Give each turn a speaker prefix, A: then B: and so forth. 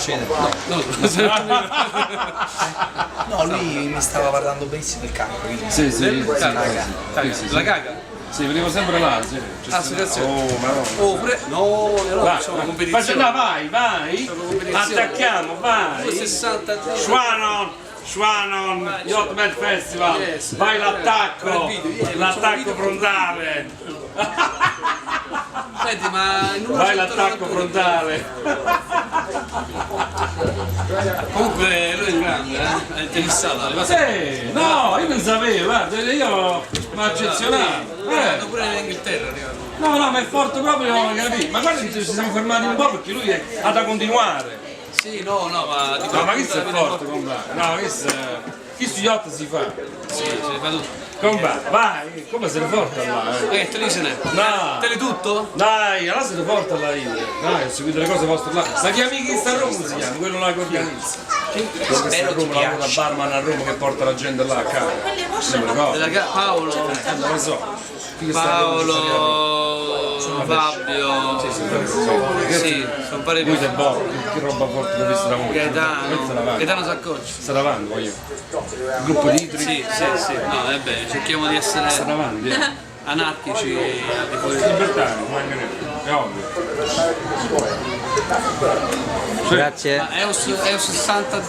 A: scena.
B: No, lui mi stava parlando benissimo del cago.
C: Sì, sì,
A: La caga?
C: sì, venivo sempre là, sì.
A: Associazione.
C: Oh, ma no.
A: Oh, no, allora facciamo una competizione.
C: Vai, attacchiamo, vai.
A: 60
C: Shannon, Yacht Match Festival,
A: Yes.
C: vai l'attacco, l'attacco frontale.
A: Senti, ma in
C: Vai l'attacco frontale.
A: Comunque lui è grande, è interessato.
C: Sì, no, io non sapevo, guarda, io mi ha accezionato.
A: Hanno pure in Inghilterra arrivato.
C: No, ma è forte proprio, capito? Ma guarda che ci siamo fermati un po' perché lui ha da continuare.
A: Sì, no, ma dico,
C: No, ma questo è forte, combattere. No, chi su yacht si fa?
A: Sì, si fa tutto.
C: Combattere, vai, come se ne porta là,
A: Ma che te ne se n'è?
C: No.
A: Te ne tutto?
C: Dai, allora se ne porta là io. Dai, ho seguito le cose vostre là. Ma chi amici sta a Roma si chiama? Quello là che organizza. Quello che sta a Roma, lavora da barman a Roma che porta la gente là a casa. Non me lo ricordo.
A: Paolo.
C: Non lo so.
A: Paolo, Fabio, sì, sono pare più.
C: Questo è buono, che roba forte che ho visto da voi.
A: Gaetano Saccocci.
C: Sta davanti, voglio. Il gruppo di idri.
A: Sì, no, è bene, cerchiamo di essere
C: Sta davanti,
A: anarchici al di fuori.
C: libertari, mancherebbe, è ovvio.
B: Grazie.
A: Ma è un 60